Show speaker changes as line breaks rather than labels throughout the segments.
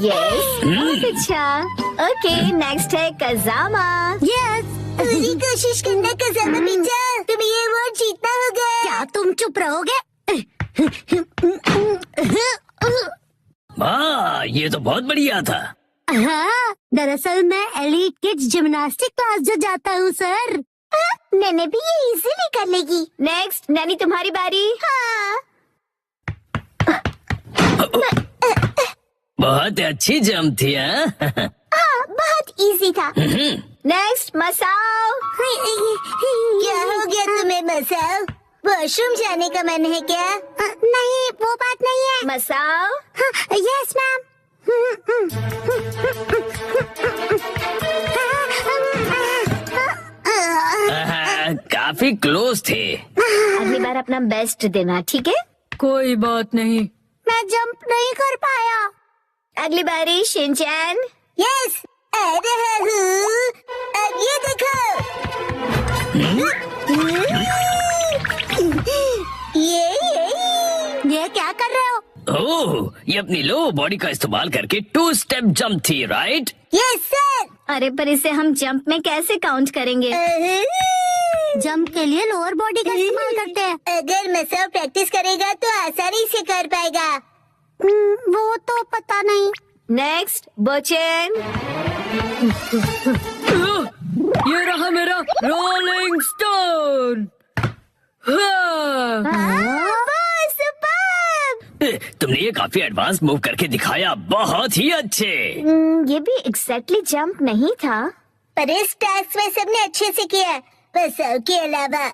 Yes, बहुत अच्छा। Okay, next है कजामा।
यस,
पूरी कोशिश करना कजामा बेटा, तुम्हें ये अवार्ड जीतना होगा।
क्या तुम चुप रहोगे?
वाह, ये तो बहुत बढ़िया था।
हाँ, दरअसल मैं एलीट किड्स जिम्नास्टिक क्लास जो जाता हूँ सर।
नैने भी ये इजीली कर लेगी।
नेक्स्ट, नैनी तुम्हारी बारी।
हाँ।
बहुत अच्छी जंप थी। हाँ?
हाँ, बहुत इजी था।
नेक्स्ट, मसाओ।
क्या हो गया तुम्हें मसाओ? वॉशरूम जाने का मन है क्या?
नहीं, वो बात नहीं है।
मसाओ।
Yes ma'am.
काफी क्लोज थे।
अगली बार अपना बेस्ट देना, ठीक है?
कोई बात नहीं।
मैं जंप नहीं कर पाया।
अगली बारी शिनचैन।
यस, आ रहा हूँ। अब ये देखो।
ये क्या कर रहे हो?
ओह, ये अपनी लो बॉडी का इस्तेमाल करके 2 स्टेप जंप थी, राइट?
Yes sir.
अरे पर इसे हम जंप में कैसे काउंट करेंगे?
जंप के लिए लोअर बॉडी का इस्तेमाल करते हैं।
अगर मसाओ प्रैक्टिस करेगा तो आसानी से कर पाएगा।
वो तो पता नहीं।
नेक्स्ट, बोचेन।
ये रहा मेरा रोलिंग स्टोन।
तुमने ये काफी एडवांस मूव करके दिखाया, बहुत ही अच्छे।
ये भी एग्जैक्टली जंप नहीं था।
पर इस टास्क में सबने अच्छे से किया, मसाओ के अलावा।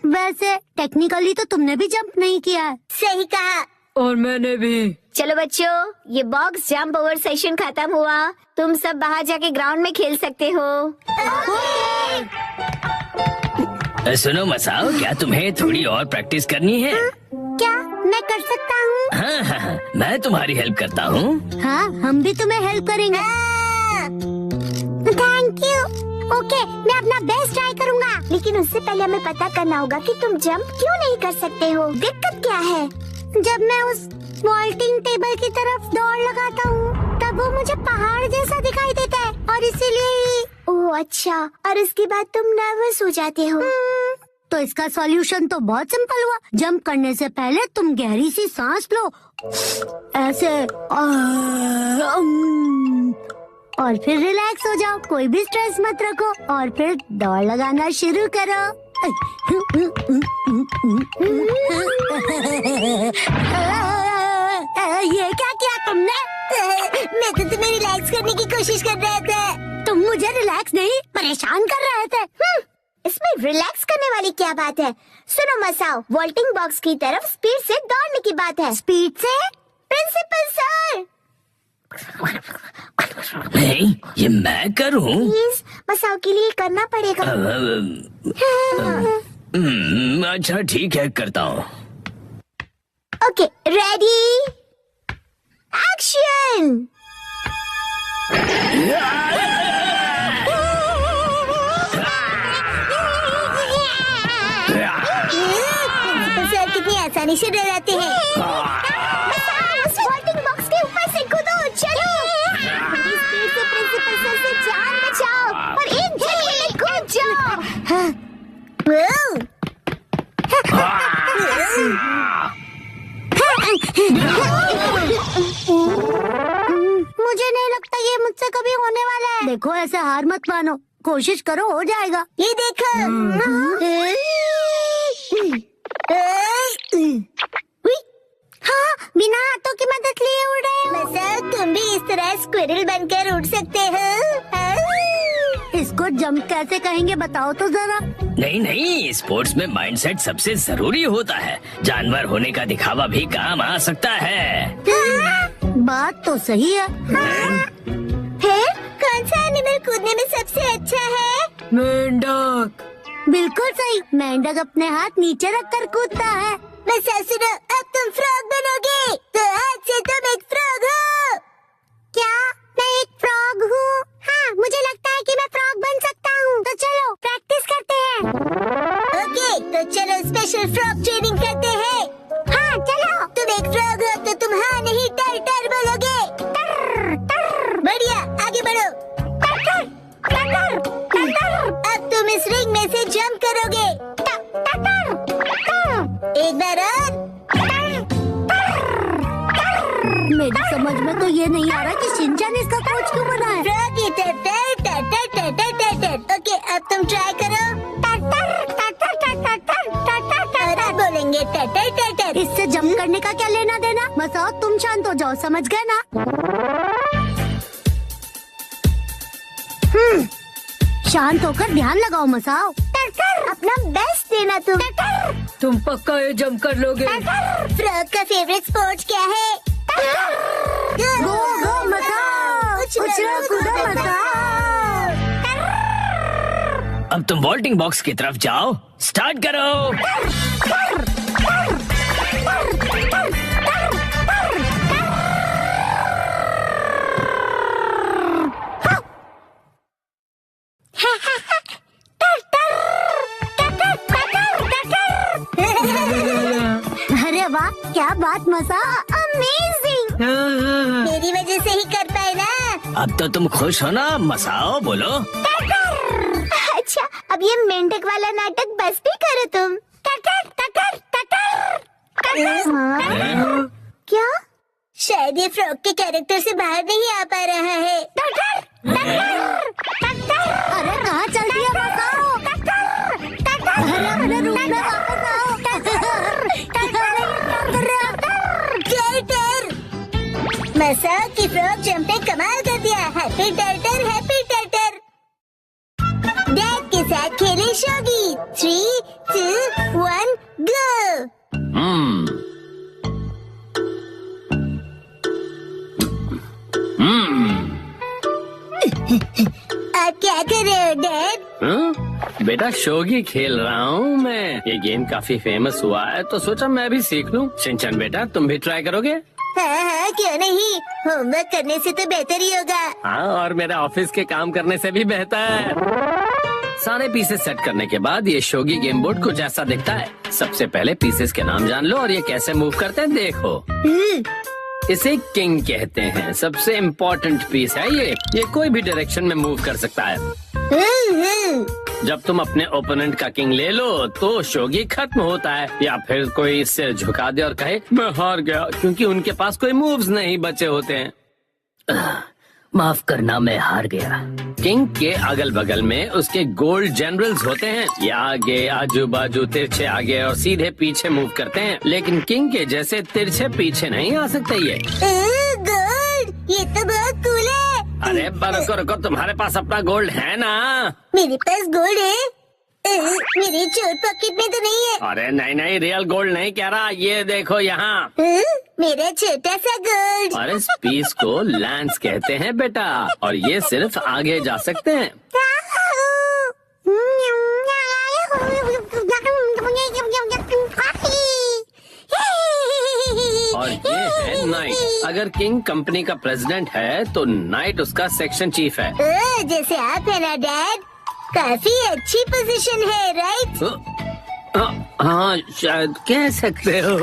वैसे टेक्निकली तो तुमने भी जंप नहीं किया है।
सही कहा।
और मैंने भी।
चलो बच्चों, ये बॉक्स जंप ओवर सेशन खत्म हुआ। तुम सब बाहर जाके ग्राउंड में खेल सकते हो।
सुनो मसाओ, क्या तुम्हें थोड़ी और प्रैक्टिस करनी है?
क्या मैं कर सकता हूँ?
हाँ, मैं तुम्हारी हेल्प करता हूँ।
हाँ, हम भी तुम्हें हेल्प करेंगे। Thank you. ओके, मैं अपना बेस्ट ट्राई करूँगा।
लेकिन उससे पहले हमें पता करना होगा कि तुम जंप क्यों नहीं कर सकते हो। दिक्कत क्या है?
जब मैं उस वॉल्टिंग टेबल की तरफ दौड़ लगाता हूँ, तब वो मुझे पहाड़ जैसा दिखाई देता है और इसीलिए।
ओह अच्छा, और उसके बाद तुम नर्वस हो जाते हो।
तो इसका सॉल्यूशन तो बहुत सिंपल हुआ। जंप करने से पहले तुम गहरी सी सांस लो, ऐसे, और फिर रिलैक्स हो जाओ। कोई भी स्ट्रेस मत रखो और फिर दौड़ लगाना शुरू करो। ये क्या किया तुमने?
मैं तो तुम्हें रिलैक्स करने की कोशिश कर रहा था।
तुम मुझे रिलैक्स नहीं, परेशान कर रहे थे।
इसमें रिलैक्स करने वाली क्या बात है? सुनो मसाओ, वॉल्टिंग बॉक्स की तरफ स्पीड से दौड़ने की बात है।
स्पीड से?
प्रिंसिपल सर,
नहीं, ये मैं करूँ?
प्लीज मसाओ के लिए करना पड़ेगा।
अच्छा ठीक है, करता हूँ।
Okay, ready, action. सर कितनी आसानी से डराते हैं। उस वॉल्टिंग बॉक्स के ऊपर से कूदो, चलो। बड़ी स्पीड से प्रिंसिपल सर से जान बचाओ और एक झटके में कूद जाओ।
मुझे नहीं लगता ये मुझसे कभी होने वाला है। देखो, ऐसे हार मत मानो, कोशिश करो, हो जाएगा।
ये देखो।
हाँ, बिना हाथों की मदद लिए उड़ रहे हो।
मसाओ, तुम भी इस तरह स्क्विरल बनकर उड़ सकते हो।
इसको जंप कैसे कहेंगे बताओ तो जरा।
नहीं नहीं, स्पोर्ट्स में माइंडसेट सबसे जरूरी होता है। जानवर होने का दिखावा भी काम आ सकता है।
बात तो सही है।
फिर कौन सा एनिमल कूदने में सबसे अच्छा है?
मेंढक।
बिल्कुल सही, मेंढक अपने हाथ नीचे रखकर कूदता है।
मसाओ सुनो, अब तुम फ्रॉग बनोगे, तो आज से तुम एक फ्रॉग हो।
क्या मैं एक फ्रॉग हूँ? हाँ, मुझे लगता है कि मैं फ्रॉग बन सकता हूँ। तो चलो प्रैक्टिस करते हैं।
ओके, तो चलो स्पेशल फ्रॉग ट्रेनिंग करते हैं।
हाँ चलो।
तुम एक फ्रॉग हो तो तुम हाँ नहीं टर टर बोलोगे।
कैसे जंप करोगे? एक बार और।
मेरी समझ में तो ये नहीं आ रहा कि शिनचैन इसका कोच क्यों बना है।
फ्रॉगी टर। ओके, अब तुम ट्राई करो। और अब बोलेंगे टर।
इससे जंप करने का क्या लेना देना? मसाओ तुम शांत हो जाओ, समझ गए ना? शांत होकर ध्यान लगाओ मसाओ।
अपना बेस्ट देना तुम।
तुम पक्का ये जंप कर लोगे?
फ्रॉग का फेवरेट स्पोर्ट्स क्या है?
गो गो मसाओ, उछलो कूदो मसाओ।
अब तुम वॉल्टिंग बॉक्स की तरफ जाओ, स्टार्ट करो।
अरे वाह, क्या बात मसाओ,
अमेजिंग। मेरी वजह से ही कर पाए ना।
अब तो तुम खुश हो ना मसाओ, बोलो।
अच्छा, अब ये मेंढक वाला नाटक बस भी करो तुम। हाँ? क्या? शायद ये फ्रॉग के कैरेक्टर से बाहर नहीं आ पा रहा है।
अरे कहाँ चल दिया मसाओ? अरे अपने रूम में वापस आओ।
मसाओ की फ्रॉग जंप ने कमाल कर दिया। हैप्पी टर्टर, हैप्पी टर्टर। डैड के साथ खेले शोगी। 3, 2, 1, गो। आप क्या कर रहे हो डैड?
बेटा शोगी खेल रहा हूँ मैं। ये गेम काफी फेमस हुआ है तो सोचा मैं भी सीख लूँ। शिनचैन बेटा तुम भी ट्राई करोगे?
हाँ, क्यों नहीं। होमवर्क करने से तो बेहतर ही होगा।
हाँ, और मेरे ऑफिस के काम करने से भी बेहतर। सारे पीसेस सेट करने के बाद ये शोगी गेम बोर्ड कुछ ऐसा दिखता है। सबसे पहले पीसेस के नाम जान लो और ये कैसे मूव करते हैं देखो। इसे किंग कहते हैं। सबसे इम्पोर्टेंट पीस है ये कोई भी डायरेक्शन में मूव कर सकता है। जब तुम अपने ओपोनेंट का किंग ले लो तो शोगी खत्म होता है, या फिर कोई सिर झुका दे और कहे मैं हार गया, क्योंकि उनके पास कोई मूव्स नहीं बचे होते हैं।
माफ करना, मैं हार गया।
किंग के अगल बगल में उसके गोल्ड जनरल्स होते हैं। ये आगे, आजू बाजू, तिरछे आगे और सीधे पीछे मूव करते हैं, लेकिन किंग के जैसे तिरछे पीछे नहीं आ सकते ये।
गोल्ड, ये तो बहुत कूल है।
अरे रुको रुको, तुम्हारे पास अपना गोल्ड है ना?
मेरे पास गोल्ड है। मेरे चोट पॉकेट में तो नहीं है।
अरे नहीं, रियल गोल्ड नहीं कह रहा, ये देखो यहाँ।
मेरा छोटा सा गोल्ड।
और इस पीस को लैंस कहते हैं बेटा, और ये सिर्फ आगे जा सकते हैं। और ये है नाइट। अगर किंग कंपनी का प्रेसिडेंट है तो नाइट उसका सेक्शन चीफ है।
जैसे आप है ना डैड। काफी अच्छी पोजीशन है, राइट?
हाँ, शायद कह सकते हो।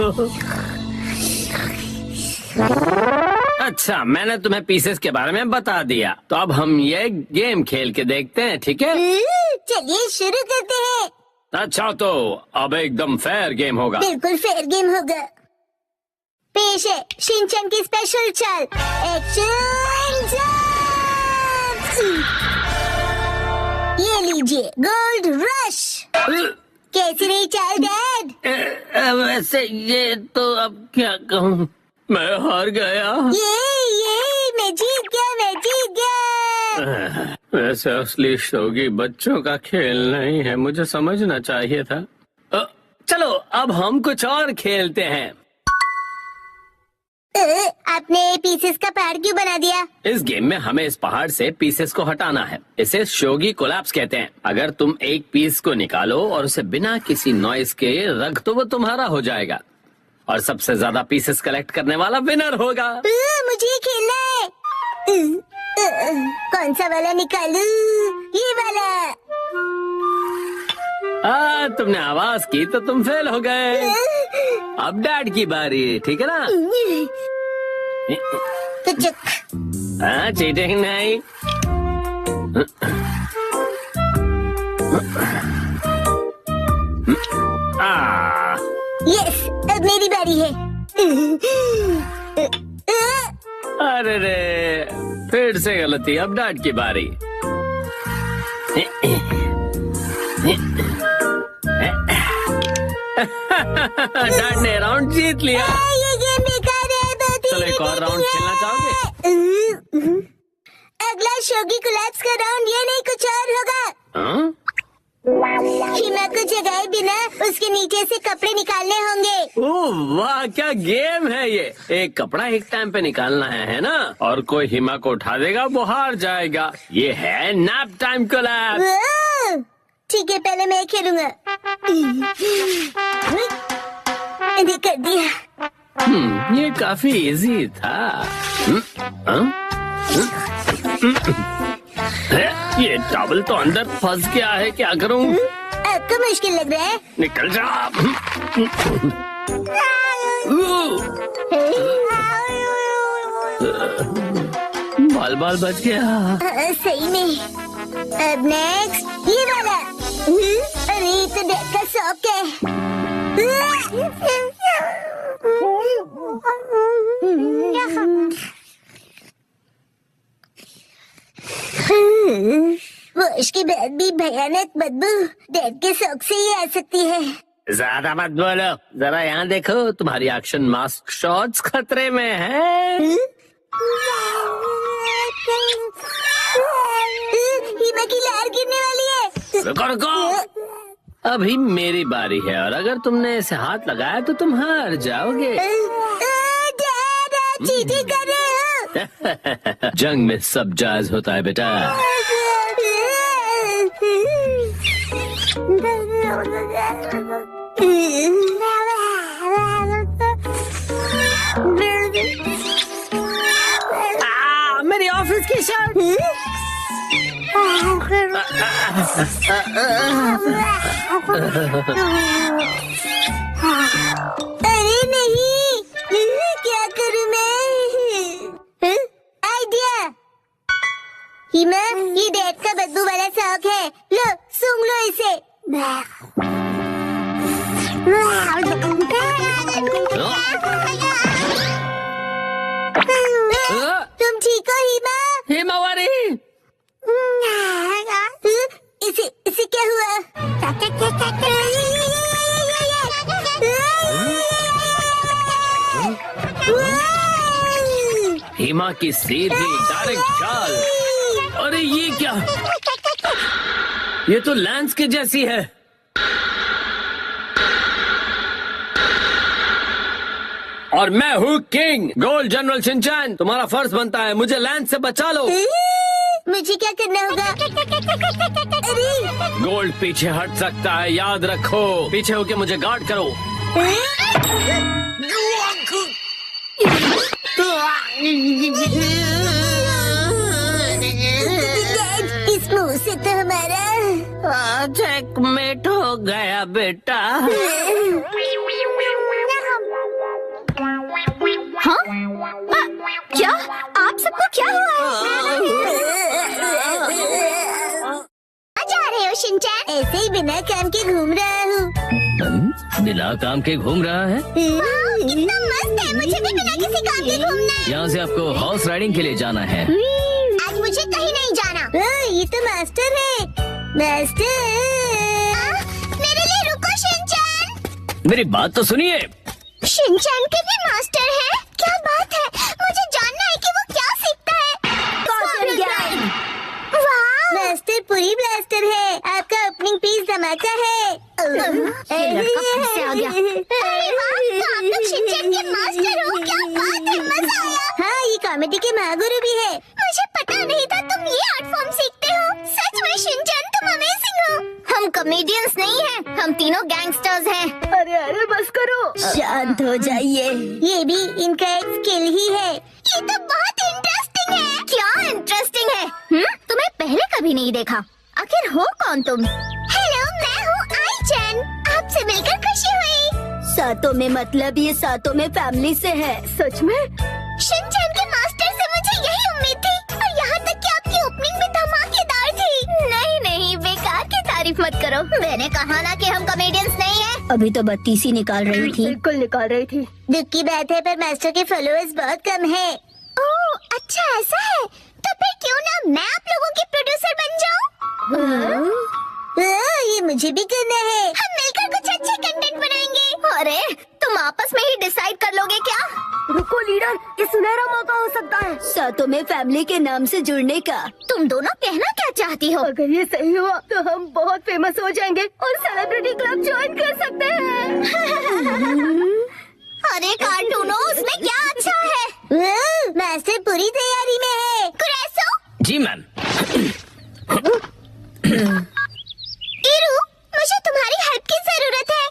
अच्छा, मैंने तुम्हें पीसेस के बारे में बता दिया, तो अब हम ये गेम खेल के देखते हैं, ठीक है?
चलिए शुरू करते हैं।
अच्छा, तो अब एकदम फेयर गेम होगा।
बिल्कुल फेयर गेम होगा। पेश है शिनचैन की स्पेशल चाल, एक्शन जंप। ये लीजिए गोल्ड रश। कैसी रही चाल डैड?
वैसे ये तो अब क्या कहूँ, मैं हार गया।
ये मैं जीत गया।
वैसे असली शोगी बच्चों का खेल नहीं है, मुझे समझना चाहिए था। चलो अब हम कुछ और खेलते हैं।
आपने पीसेस का पहाड़ क्यों बना दिया?
इस गेम में हमें इस पहाड़ से पीसेस को हटाना है। इसे शोगी कोलैप्स कहते हैं। अगर तुम एक पीस को निकालो और उसे बिना किसी नॉइस के रख दो, वो तुम्हारा हो जाएगा, और सबसे ज्यादा पीसेस कलेक्ट करने वाला विनर होगा।
मुझे खेलना है। कौन सा वाला निकालूं? ये वाला।
तुमने आवाज की तो तुम फेल हो गए। अब डैड की बारी, ठीक है ना? हाँ, चीटिंग नहीं।
मेरी बारी है।
अरे रे, फिर से गलती। अब डैड की बारी। डैड ने राउंड जीत लिया।
ये गेम बेकार है।
चलो एक और राउंड खेलना चाहोगे?
अगला शोगी कोलैप्स का राउंड ये नहीं कुछ और होगा।
हाँ?
हिमा को जगाए बिना उसके नीचे से कपड़े निकालने होंगे।
ओह वाह, क्या गेम है ये। एक कपड़ा एक टाइम पे निकालना है ना? और कोई हिमा को उठा देगा वो हार जाएगा। ये है नैप टाइम कोलैप्स।
वाह, ठीक है, पहले मैं खेलूंगा। मैंने कर दिया।
ये काफी इजी था। ये टॉवल तो अंदर फंस गया है, क्या करूं?
आपको मुश्किल लग रहा है?
निकल जा। बाल बाल बच गया।
सही में। अब नेक्स्ट ये वाला। अरे तो डैड का शौक है। वॉश के बाद भी भयानक बदबू डैड के शौक से ही आ सकती है।
ज्यादा मत बोलो, जरा यहाँ देखो, तुम्हारी एक्शन मास्क शॉट्स खतरे में है।
हिमा की लहर गिरने वाली है।
रुको रुको, अभी मेरी बारी है और अगर तुमने इसे हाथ लगाया तो तुम हार जाओगे।
डैड, आप चीटिंग कर रहे हो।
जंग में सब जायज होता है बेटा। मेरी ऑफिस की शर्ट।
अरे नहीं, क्या करूं मैं? आइडिया। हिमा, ये डैड का बदबू वाला शौक है। लो, सूंघ लो इसे। तुम ठीक हो हिमा?
हिमावरी,
इसे क्या हुआ?
हिमा की सीधी डायरेक्ट चाल। अरे ये क्या? ये तो लैंस के जैसी है। और मैं हूँ किंग गोल्ड जनरल शिनचैन। तुम्हारा फर्ज बनता है मुझे लैंस से बचा लो।
मुझे क्या करना होगा? अरे
गोल्ड पीछे हट सकता है, याद रखो। पीछे होके मुझे गार्ड करो।
इस मुंह से तो हमारा
चेकमेट हो गया बेटा।
हाँ? क्या आप सबको क्या हुआ?
जा रहे हो शिनचैन? ऐसे ही बिना काम के घूम रहा हूँ।
बिना काम के घूम रहा है?
कितना मस्त है, मुझे भी बिना किसी काम के घूमना है।
यहाँ से आपको हॉर्स राइडिंग के लिए जाना है।
आज मुझे कहीं नहीं जाना। ये तो मास्टर है। मास्टर, मेरे लिए रुको शिनचैन।
मेरी बात तो सुनिए।
शिनचैन के भी मास्टर है? क्या बात है, मुझे जानना है कि वो क्या सीखता है। वाह, मास्टर पूरी ब्लास्टर है। आपका ओपनिंग पीस धमाका है।
लड़का फिर से आ गया।
अरे वाह, तो आप लोग शिनचैन के मास्टर हो। क्या बात है, मजा आया। हाँ, ये कॉमेडी के महागुरु भी है। मुझे पता नहीं था तुम ये आर्ट फॉर्म सीखते हो। सच में शिनचैन, तुम अमेजिंग हो।
हम कॉमेडियंस नहीं हैं, हम तीनों गैंगस्टर्स हैं।
अरे बस करो।
शांत हो जाइए।
ये भी इनका एक स्किल ही है।
ये तो बहुत इंटरेस्टिंग है। क्या इंटरेस्टिंग है? तुम्हें पहले कभी नहीं देखा। आखिर हो कौन तुम?
हेलो, मैं हूँ आईचन। आपसे मिलकर खुशी हुई।
सातों में मतलब ये सातों में फैमिली से है।
सच में?
शिनचैन के मास्टर से मुझे यही उम्मीद थी, और यहाँ तक कि आपकी ओपनिंग भी धमाकेदार थी।
नहीं नहीं, बेकार की तारीफ मत करो। मैंने कहा ना कि हम कॉमेडियंस नहीं हैं।
अभी तो 32 ही निकाल रही थी।
बिल्कुल निकाल रही थी।
दुख की बात है पर मास्टर के फॉलोअर्स बहुत कम है।
ओह अच्छा ऐसा है, तो फिर क्यों ना मैं आप लोगों की प्रोड्यूसर बन जाऊं?
ये मुझे भी करना है।
हम मिलकर कुछ अच्छे कंटेंट बनाएंगे। अरे तुम आपस में ही डिसाइड कर लोगे क्या?
रुको लीडर, ये सुनहरा मौका हो सकता है।
सातों में फैमिली के नाम से जुड़ने का।
तुम दोनों कहना क्या चाहती हो?
अगर ये सही हुआ तो हम बहुत फेमस हो जाएंगे और सेलिब्रिटी क्लब ज्वाइन कर सकते हैं।
अरे कार्टूनो, उसमें क्या अच्छा है?
मास्टर पूरी तैयारी में है।
कुरैसो,
जी मैम।
इरू, मुझे तुम्हारी हेल्प की जरूरत है।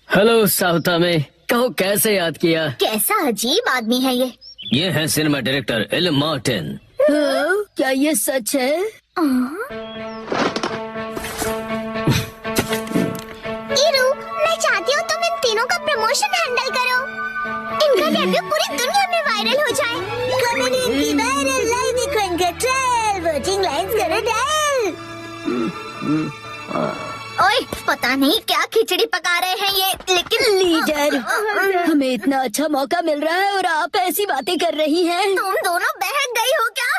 हेलो साउथा में, कहो कैसे याद किया?
कैसा अजीब आदमी है
ये है सिनेमा डायरेक्टर एल मार्टिन।
क्या ये सच है?
इरू, मैं चाहती हूँ तुम इन तीनों का प्रमोशन हैंडल करो। इनका डेब्यू पूरी दुनिया में वायरल हो जाए।
कॉमेडी की वायरल लाइन इक्वेंट ट्रायल वोटिंग लाइन्स करो डायल।
ओए, पता नहीं क्या खिचड़ी पका रहे हैं ये, लेकिन
लीडर, हमें इतना अच्छा मौका मिल रहा है और आप ऐसी बातें कर रही हैं।
तुम दोनों बहक गई हो क्या?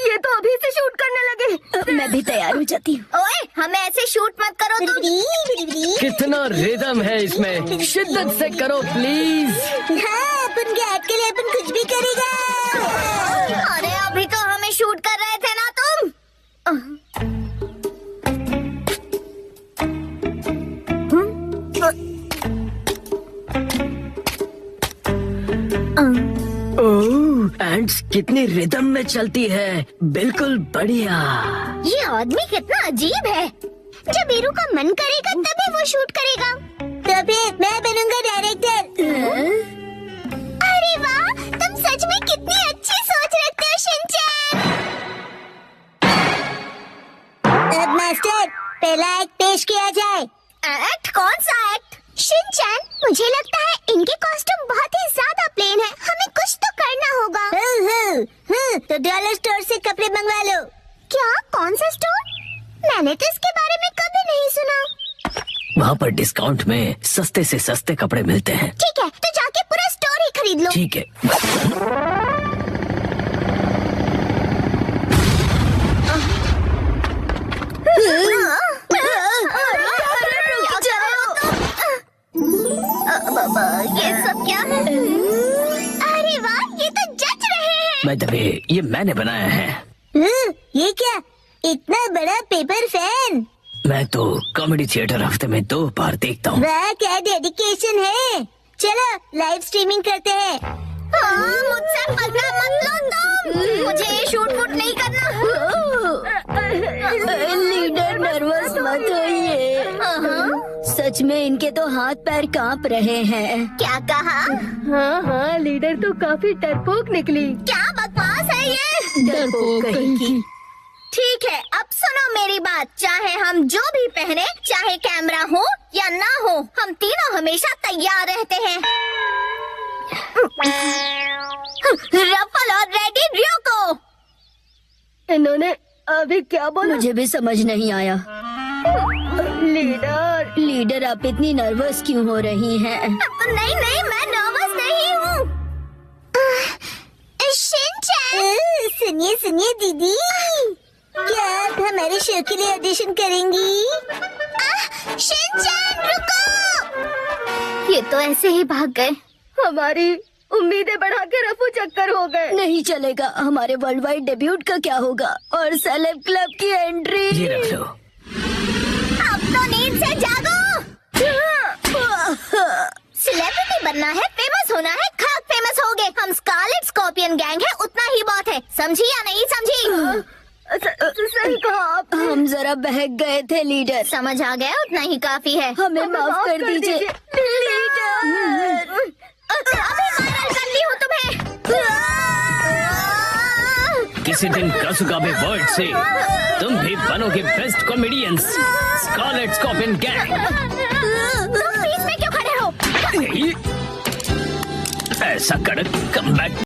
ये तो अभी से शूट करने लगे।
मैं भी तैयार हो जाती हूँ।
ओए, हमें ऐसे शूट मत करो तुम।
कितना रिदम है इसमें, शिद्दत से करो प्लीज।
हाँ, अपन के ऐड के लिए अपन कुछ भी करेगा।
अरे अभी तो हमें शूट कर रहे थे ना तुम।
एंड्स कितनी रिदम में चलती है, बिल्कुल बढ़िया।
ये आदमी कितना अजीब है। जब ईरू का मन करेगा तभी वो शूट करेगा।
तो फिर मैं बनूंगा डायरेक्टर।
अरे वाह, तुम सच में कितनी अच्छी सोच रखते हो शिनचैन।
अब मास्टर पहला एक्ट पेश किया जाए।
एक्ट? कौन सा एक्ट? शिनचैन, मुझे लगता है इनके कॉस्ट्यूम बहुत ही ज्यादा प्लेन है, हमें कुछ तो करना होगा।
तो डॉलर स्टोर से कपड़े मंगवा लो।
क्या? कौन सा स्टोर? मैंने तो इसके बारे में कभी नहीं सुना।
वहाँ पर डिस्काउंट में सस्ते से सस्ते कपड़े मिलते हैं।
ठीक है, तो जाके पूरा स्टोर ही खरीद लो।
ठीक है।
ये सब क्या है? अरे वाह, ये तो जच रहे हैं।
मैं दबे, ये मैंने बनाया है।
ये क्या, इतना बड़ा पेपर फैन?
मैं तो कॉमेडी थिएटर हफ्ते में 2 बार देखता हूँ।
वाह, क्या डेडिकेशन है। चलो लाइव स्ट्रीमिंग करते हैं।
मुझसे मजा मत लो तुम। मुझे ये शूट वूट नहीं करना।
लीडर नर्वस मत होइए। सच में इनके तो हाथ पैर कांप रहे हैं।
क्या कहा?
हाँ हाँ, लीडर तो काफी डरपोक निकली।
क्या बकवास है ये?
डरपोक कहेगी।
ठीक है, अब सुनो मेरी बात। चाहे हम जो भी पहने, चाहे कैमरा हो या ना हो, हम तीनों हमेशा तैयार रहते हैं। रफल और रेडी रियोको।
इन्होंने अभी क्या बोला?
मुझे भी समझ नहीं आया। लीडर आप इतनी नर्वस क्यों हो रही हैं?
नहीं नहीं, मैं नर्वस नहीं हूँ। शिनचैन,
सुनिए सुनिए दीदी, क्या आप हमारे शो के लिए ऑडिशन करेंगी?
शिनचैन रुको। ये तो ऐसे ही भाग गए।
हमारी उम्मीदें बढ़ा के रफू चक्कर हो गए।
नहीं चलेगा। हमारे वर्ल्ड वाइड डेब्यूट का क्या होगा? और सेलेब क्लब की एंट्री।
ये रख लो।
अब तो नींद से जागो। सेलिब्रिटी बनना है, फेमस होना है, खाक फेमस होगे। हम स्कारलेट स्कॉर्पियन गैंग है, उतना ही बहुत है। समझी या नहीं समझी?
सही कहा आप।
हम जरा बहक गए थे लीडर।
समझ आ गया, उतना ही काफी है।
हमें माफ कर दीजिए लीडर।
अभी वायरल कर ली हूँ तुम्हें।
प्रेसिडेंट कासुगाबे वर्ड से तुम भी बनोगे best comedians, scarlet scorpion gang.
तुम बीच में क्यों खड़े हो?
ऐसा कड़क कमबैक